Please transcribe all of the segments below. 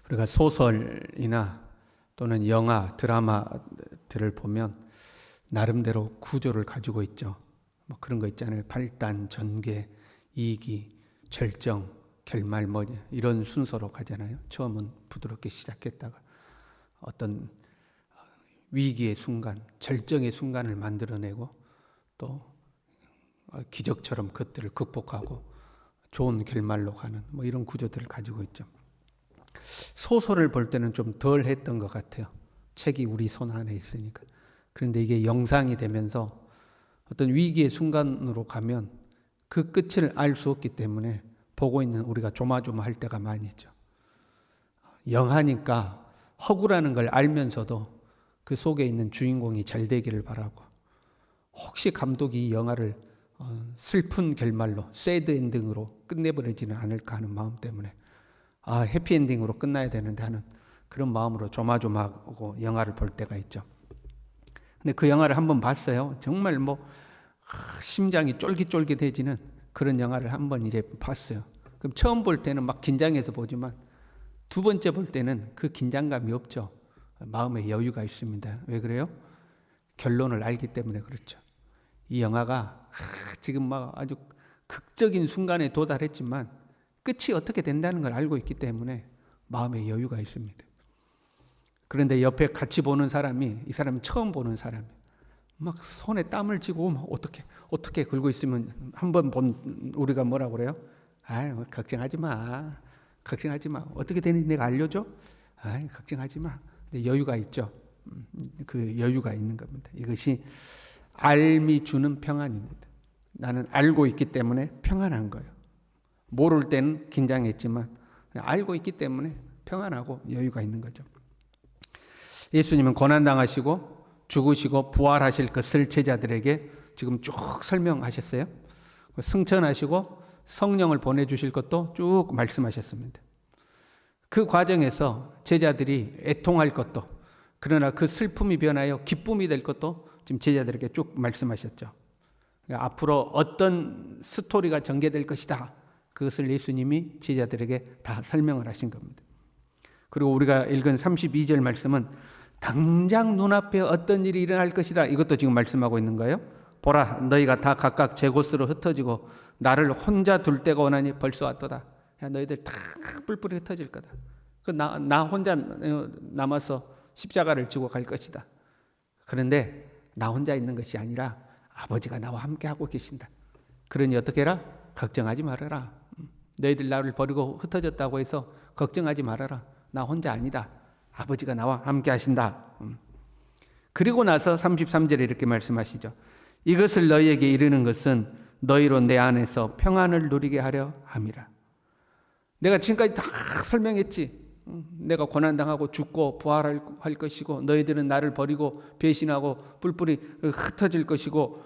우리가 소설이나 또는 영화, 드라마들을 보면 나름대로 구조를 가지고 있죠. 뭐 그런 거 있잖아요. 발단, 전개, 이기, 절정, 결말 이런 순서로 가잖아요. 처음은 부드럽게 시작했다가 어떤 위기의 순간, 절정의 순간을 만들어내고 또 기적처럼 그것들을 극복하고 좋은 결말로 가는 뭐 이런 구조들을 가지고 있죠. 소설을 볼 때는 좀 덜 했던 것 같아요. 책이 우리 손 안에 있으니까. 그런데 이게 영상이 되면서 어떤 위기의 순간으로 가면 그 끝을 알 수 없기 때문에 보고 있는 우리가 조마조마할 때가 많이 있죠. 영화니까 허구라는 걸 알면서도 그 속에 있는 주인공이 잘 되기를 바라고, 혹시 감독이 이 영화를 슬픈 결말로 새드 엔딩으로 끝내버리지는 않을까 하는 마음 때문에 해피엔딩으로 끝나야 되는데 하는 그런 마음으로 조마조마하고 영화를 볼 때가 있죠. 근데 그 영화를 한번 봤어요. 정말 심장이 쫄깃쫄깃해지는 그런 영화를 한번 이제 봤어요. 그럼 처음 볼 때는 막 긴장해서 보지만 두 번째 볼 때는 그 긴장감이 없죠. 마음에 여유가 있습니다. 왜 그래요? 결론을 알기 때문에 그렇죠. 이 영화가 지금 막 아주 극적인 순간에 도달했지만 끝이 어떻게 된다는 걸 알고 있기 때문에 마음에 여유가 있습니다. 그런데 옆에 같이 보는 사람이, 이 사람은 처음 보는 사람이에요. 막 손에 땀을 쥐고 막 어떻게 긁고 있으면 한번 본 우리가 뭐라고 그래요? 걱정하지 마. 걱정하지 마. 어떻게 되는지 내가 알려줘? 걱정하지 마. 근데 여유가 있죠. 그 여유가 있는 겁니다. 이것이 알미 주는 평안입니다. 나는 알고 있기 때문에 평안한 거예요. 모를 때는 긴장했지만 알고 있기 때문에 평안하고 여유가 있는 거죠. 예수님은 고난당하시고 죽으시고 부활하실 것을 제자들에게 지금 쭉 설명하셨어요. 승천하시고 성령을 보내주실 것도 쭉 말씀하셨습니다. 그 과정에서 제자들이 애통할 것도, 그러나 그 슬픔이 변하여 기쁨이 될 것도 지금 제자들에게 쭉 말씀하셨죠. 앞으로 어떤 스토리가 전개될 것이다, 그것을 예수님이 제자들에게 다 설명을 하신 겁니다. 그리고 우리가 읽은 32절 말씀은 당장 눈앞에 어떤 일이 일어날 것이다, 이것도 지금 말씀하고 있는 거예요. 보라, 너희가 다 각각 제 곳으로 흩어지고 나를 혼자 둘 때가 오나니 벌써 왔도다. 야, 너희들 다 뿔뿔이 흩어질 거다. 나 혼자 남아서 십자가를 지고 갈 것이다. 그런데 나 혼자 있는 것이 아니라 아버지가 나와 함께 하고 계신다. 그러니 어떻게 해라? 걱정하지 말아라. 너희들 나를 버리고 흩어졌다고 해서 걱정하지 말아라. 나 혼자 아니다. 아버지가 나와 함께 하신다. 그리고 나서 33절에 이렇게 말씀하시죠. 이것을 너희에게 이르는 것은 너희로 내 안에서 평안을 누리게 하려 함이라. 내가 지금까지 다 설명했지. 내가 고난당하고 죽고 부활할 것이고 너희들은 나를 버리고 배신하고 뿔뿔이 흩어질 것이고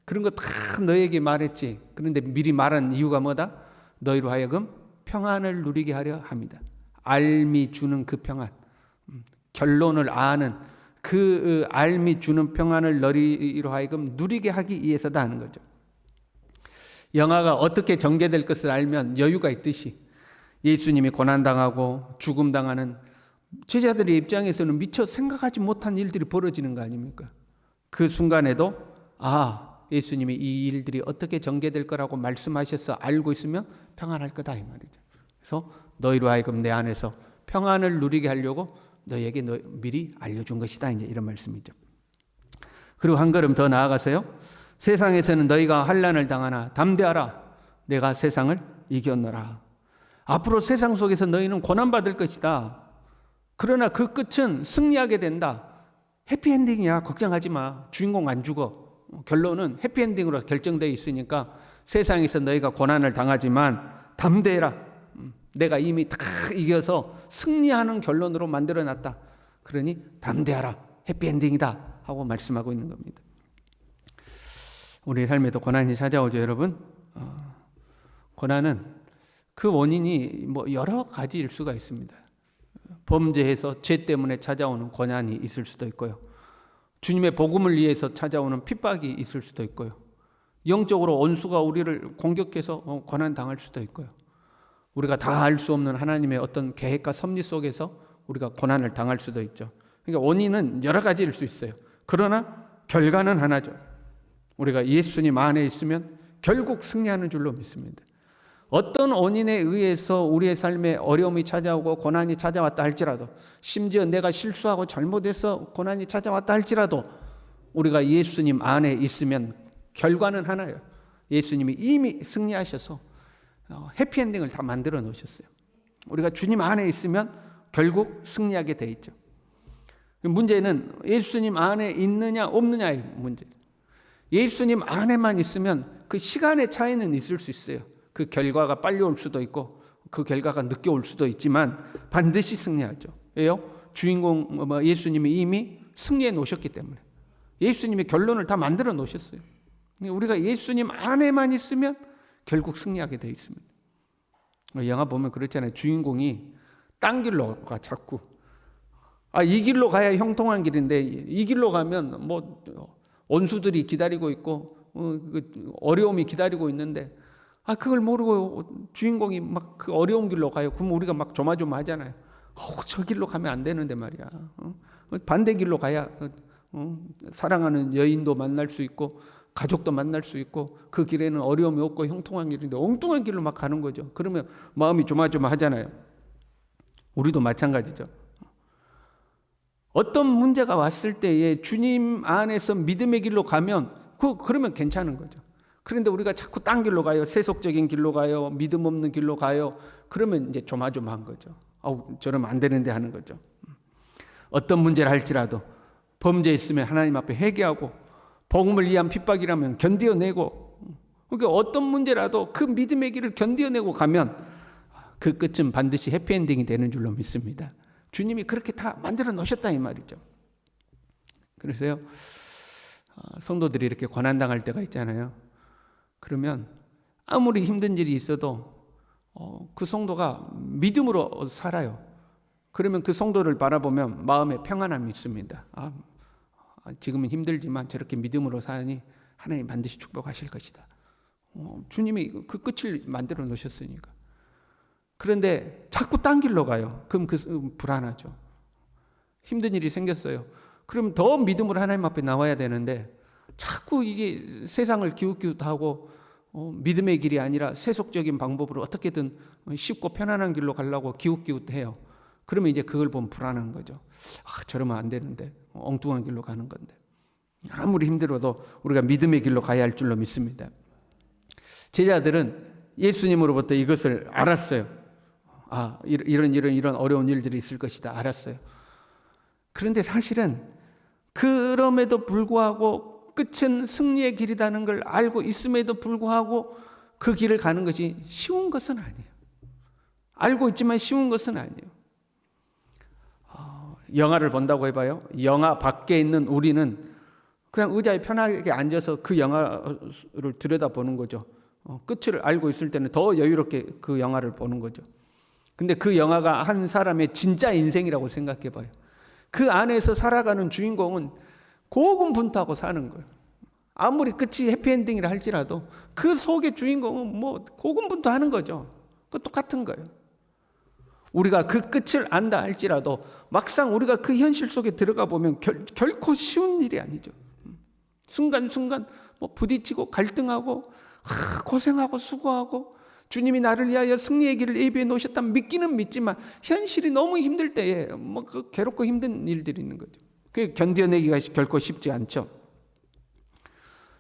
그런 거 다 너희에게 말했지. 그런데 미리 말한 이유가 뭐다? 너희로 하여금 평안을 누리게 하려 합니다. 알미 주는 그 평안, 결론을 아는 그 알미 주는 평안을 너희로 하여금 누리게 하기 위해서다 하는 거죠. 영화가 어떻게 전개될 것을 알면 여유가 있듯이 예수님이 고난당하고 죽음당하는 제자들의 입장에서는 미처 생각하지 못한 일들이 벌어지는 거 아닙니까? 그 순간에도 예수님이 이 일들이 어떻게 전개될 거라고 말씀하셔서 알고 있으면 평안할 거다 이 말이죠. 그래서 너희로 하여금 내 안에서 평안을 누리게 하려고 너희에게 미리 알려준 것이다, 이제 이런 말씀이죠. 그리고 한 걸음 더 나아가서요. 세상에서는 너희가 환난을 당하나 담대하라. 내가 세상을 이겼노라. 앞으로 세상 속에서 너희는 고난받을 것이다. 그러나 그 끝은 승리하게 된다. 해피엔딩이야. 걱정하지 마. 주인공 안 죽어. 결론은 해피엔딩으로 결정되어 있으니까 세상에서 너희가 고난을 당하지만 담대해라. 내가 이미 다 이겨서 승리하는 결론으로 만들어놨다. 그러니 담대하라. 해피엔딩이다 하고 말씀하고 있는 겁니다. 우리 삶에도 고난이 찾아오죠, 여러분. 고난은 그 원인이 여러 가지일 수가 있습니다. 범죄해서 죄 때문에 찾아오는 고난이 있을 수도 있고요. 주님의 복음을 위해서 찾아오는 핍박이 있을 수도 있고요. 영적으로 원수가 우리를 공격해서 고난 당할 수도 있고요. 우리가 다 알 수 없는 하나님의 어떤 계획과 섭리 속에서 우리가 고난을 당할 수도 있죠. 그러니까 원인은 여러 가지일 수 있어요. 그러나 결과는 하나죠. 우리가 예수님 안에 있으면 결국 승리하는 줄로 믿습니다. 어떤 원인에 의해서 우리의 삶에 어려움이 찾아오고 고난이 찾아왔다 할지라도, 심지어 내가 실수하고 잘못해서 고난이 찾아왔다 할지라도 우리가 예수님 안에 있으면 결과는 하나예요. 예수님이 이미 승리하셔서 해피엔딩을 다 만들어 놓으셨어요. 우리가 주님 안에 있으면 결국 승리하게 돼 있죠. 문제는 예수님 안에 있느냐 없느냐의 문제. 예수님 안에만 있으면 그 시간의 차이는 있을 수 있어요. 그 결과가 빨리 올 수도 있고 그 결과가 늦게 올 수도 있지만 반드시 승리하죠. 왜요? 주인공 예수님이 이미 승리해 놓으셨기 때문에. 예수님이 결론을 다 만들어 놓으셨어요. 우리가 예수님 안에만 있으면 결국 승리하게 돼 있습니다. 영화 보면 그렇잖아요. 주인공이 딴 길로 가 자꾸. 이 길로 가야 형통한 길인데 이 길로 가면 뭐 원수들이 기다리고 있고 어려움이 기다리고 있는데 그걸 모르고 주인공이 막 그 어려운 길로 가요. 그럼 우리가 막 조마조마하잖아요. 저 길로 가면 안 되는데 말이야. 반대 길로 가야 사랑하는 여인도 만날 수 있고 가족도 만날 수 있고 그 길에는 어려움이 없고 형통한 길인데 엉뚱한 길로 막 가는 거죠. 그러면 마음이 조마조마하잖아요. 우리도 마찬가지죠. 어떤 문제가 왔을 때에 주님 안에서 믿음의 길로 가면 그러면 괜찮은 거죠. 그런데 우리가 자꾸 딴 길로 가요. 세속적인 길로 가요. 믿음 없는 길로 가요. 그러면 이제 조마조마한 거죠. 저러면 안 되는데 하는 거죠. 어떤 문제를 할지라도 범죄했으면 하나님 앞에 회개하고 복음을 위한 핍박이라면 견디어내고, 그러니까 어떤 문제라도 그 믿음의 길을 견디어내고 가면 그 끝은 반드시 해피엔딩이 되는 줄로 믿습니다. 주님이 그렇게 다 만들어 놓으셨다 이 말이죠. 그래서요, 성도들이 이렇게 고난당할 때가 있잖아요. 그러면 아무리 힘든 일이 있어도 그 성도가 믿음으로 살아요. 그러면 그 성도를 바라보면 마음에 평안함이 있습니다. 지금은 힘들지만 저렇게 믿음으로 사니 하나님 반드시 축복하실 것이다. 주님이 그 끝을 만들어 놓으셨으니까. 그런데 자꾸 딴 길로 가요. 그럼 불안하죠. 힘든 일이 생겼어요. 그럼 더 믿음으로 하나님 앞에 나와야 되는데 자꾸 이게 세상을 기웃기웃하고 믿음의 길이 아니라 세속적인 방법으로 어떻게든 쉽고 편안한 길로 가려고 기웃기웃해요. 그러면 이제 그걸 보면 불안한 거죠. 저러면 안 되는데 엉뚱한 길로 가는 건데. 아무리 힘들어도 우리가 믿음의 길로 가야 할 줄로 믿습니다. 제자들은 예수님으로부터 이것을 알았어요. 이런 어려운 일들이 있을 것이다. 알았어요. 그런데 사실은 그럼에도 불구하고 끝은 승리의 길이라는 걸 알고 있음에도 불구하고 그 길을 가는 것이 쉬운 것은 아니에요. 알고 있지만 쉬운 것은 아니에요. 영화를 본다고 해봐요. 영화 밖에 있는 우리는 그냥 의자에 편하게 앉아서 그 영화를 들여다보는 거죠. 끝을 알고 있을 때는 더 여유롭게 그 영화를 보는 거죠. 근데 그 영화가 한 사람의 진짜 인생이라고 생각해봐요. 그 안에서 살아가는 주인공은 고군분투하고 사는 거예요. 아무리 끝이 해피엔딩이라 할지라도 그 속의 주인공은 고군분투하는 거죠. 그 똑같은 거예요. 우리가 그 끝을 안다 할지라도 막상 우리가 그 현실 속에 들어가 보면 결코 쉬운 일이 아니죠. 순간순간 부딪히고 갈등하고 고생하고 수고하고 주님이 나를 위하여 승리의 길을 예비해 놓으셨다면 믿기는 믿지만 현실이 너무 힘들 때에 괴롭고 힘든 일들이 있는 거죠. 그게 견뎌내기가 결코 쉽지 않죠.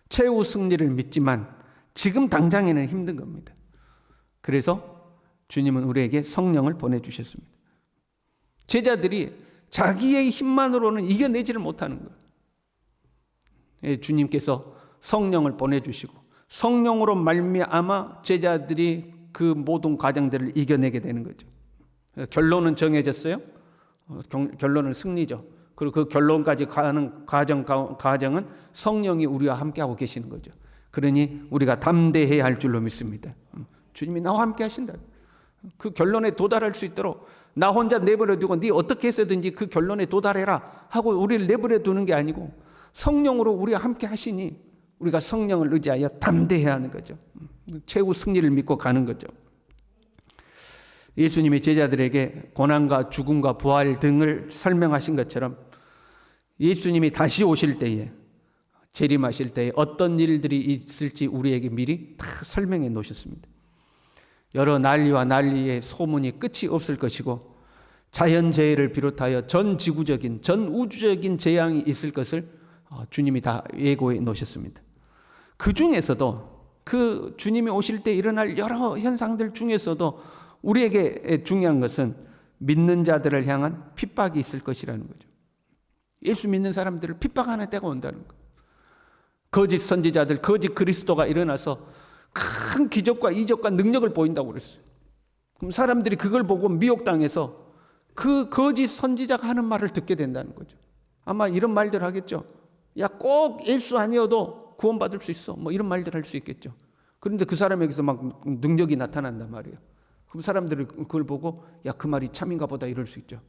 최후 승리를 믿지만 지금 당장에는 힘든 겁니다. 그래서 주님은 우리에게 성령을 보내주셨습니다. 제자들이 자기의 힘만으로는 이겨내지를 못하는 거예요. 주님께서 성령을 보내주시고 성령으로 말미암아 제자들이 그 모든 과정들을 이겨내게 되는 거죠. 결론은 정해졌어요. 결론은 승리죠. 그리고 그 결론까지 가는 과정은 성령이 우리와 함께하고 계시는 거죠. 그러니 우리가 담대해야 할 줄로 믿습니다. 주님이 나와 함께 하신다. 그 결론에 도달할 수 있도록 나 혼자 내버려 두고 네 어떻게 해서든지 그 결론에 도달해라 하고 우리를 내버려 두는 게 아니고 성령으로 우리와 함께 하시니 우리가 성령을 의지하여 담대해야 하는 거죠. 최후 승리를 믿고 가는 거죠. 예수님이 제자들에게 고난과 죽음과 부활 등을 설명하신 것처럼 예수님이 다시 오실 때에, 재림하실 때에 어떤 일들이 있을지 우리에게 미리 다 설명해 놓으셨습니다. 여러 난리와 난리의 소문이 끝이 없을 것이고 자연재해를 비롯하여 전 지구적인, 전 우주적인 재앙이 있을 것을 주님이 다 예고해 놓으셨습니다. 그 중에서도, 그 주님이 오실 때 일어날 여러 현상들 중에서도 우리에게 중요한 것은 믿는 자들을 향한 핍박이 있을 것이라는 거죠. 예수 믿는 사람들을 핍박하는 때가 온다는 거예요. 거짓 선지자들, 거짓 그리스도가 일어나서 큰 기적과 이적과 능력을 보인다고 그랬어요. 그럼 사람들이 그걸 보고 미혹당해서 그 거짓 선지자가 하는 말을 듣게 된다는 거죠. 아마 이런 말들 하겠죠. 야, 꼭 예수 아니어도 구원받을 수 있어. 뭐 이런 말들 할 수 있겠죠. 그런데 그 사람에게서 막 능력이 나타난단 말이에요. 그럼 사람들이 그걸 보고 야, 그 말이 참인가 보다 이럴 수 있죠.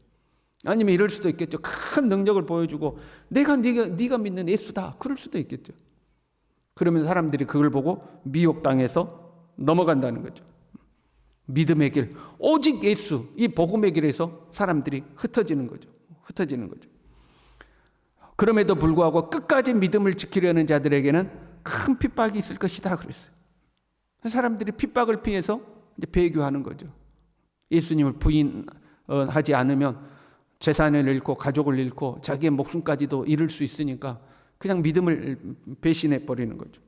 아니면 이럴 수도 있겠죠. 큰 능력을 보여주고 네가 믿는 예수다. 그럴 수도 있겠죠. 그러면 사람들이 그걸 보고 미혹당해서 넘어간다는 거죠. 믿음의 길, 오직 예수, 이 복음의 길에서 사람들이 흩어지는 거죠. 그럼에도 불구하고 끝까지 믿음을 지키려는 자들에게는 큰 핍박이 있을 것이다 그랬어요. 사람들이 핍박을 피해서 이제 배교하는 거죠. 예수님을 부인하지 않으면 재산을 잃고 가족을 잃고 자기의 목숨까지도 잃을 수 있으니까 그냥 믿음을 배신해 버리는 거죠.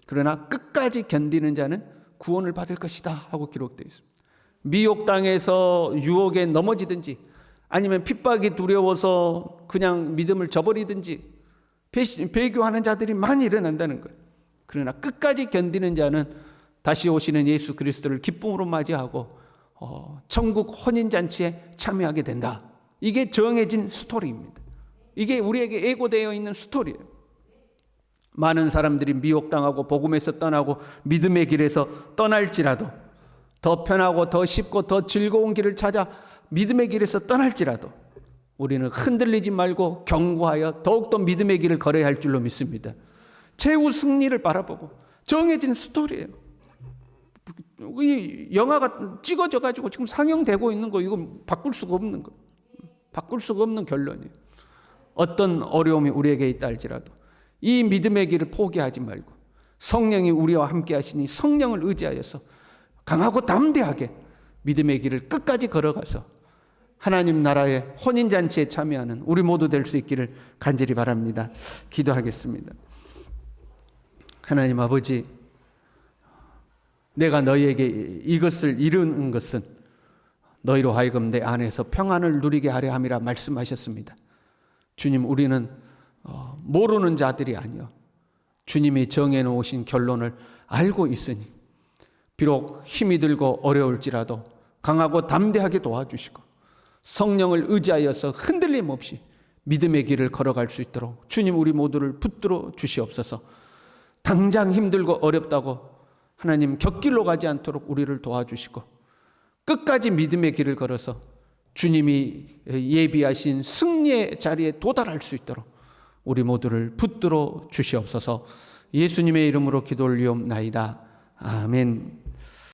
그러나 끝까지 견디는 자는 구원을 받을 것이다 하고 기록되어 있습니다. 미혹당해서 유혹에 넘어지든지 아니면 핍박이 두려워서 그냥 믿음을 저버리든지 배교하는 자들이 많이 일어난다는 거예요. 그러나 끝까지 견디는 자는 다시 오시는 예수 그리스도를 기쁨으로 맞이하고 천국 혼인잔치에 참여하게 된다. 이게 정해진 스토리입니다. 이게 우리에게 예고되어 있는 스토리예요. 많은 사람들이 미혹당하고 복음에서 떠나고 믿음의 길에서 떠날지라도, 더 편하고 더 쉽고 더 즐거운 길을 찾아 믿음의 길에서 떠날지라도 우리는 흔들리지 말고 견고하여 더욱더 믿음의 길을 걸어야 할 줄로 믿습니다. 최후 승리를 바라보고 정해진 스토리예요. 이 영화가 찍어져 가지고 지금 상영되고 있는 거, 이건 바꿀 수가 없는 거, 바꿀 수가 없는 결론이에요. 어떤 어려움이 우리에게 있다 할지라도 이 믿음의 길을 포기하지 말고 성령이 우리와 함께 하시니 성령을 의지하여서 강하고 담대하게 믿음의 길을 끝까지 걸어가서 하나님 나라의 혼인잔치에 참여하는 우리 모두 될 수 있기를 간절히 바랍니다. 기도하겠습니다. 하나님 아버지, 내가 너희에게 이것을 이루는 것은 너희로 하여금 내 안에서 평안을 누리게 하려 함이라 말씀하셨습니다. 주님, 우리는 모르는 자들이 아니요, 주님이 정해놓으신 결론을 알고 있으니 비록 힘이 들고 어려울지라도 강하고 담대하게 도와주시고 성령을 의지하여서 흔들림 없이 믿음의 길을 걸어갈 수 있도록 주님 우리 모두를 붙들어 주시옵소서. 당장 힘들고 어렵다고 하나님 곁길로 가지 않도록 우리를 도와주시고 끝까지 믿음의 길을 걸어서 주님이 예비하신 승리의 자리에 도달할 수 있도록 우리 모두를 붙들어 주시옵소서. 예수님의 이름으로 기도 올리옵나이다. 아멘.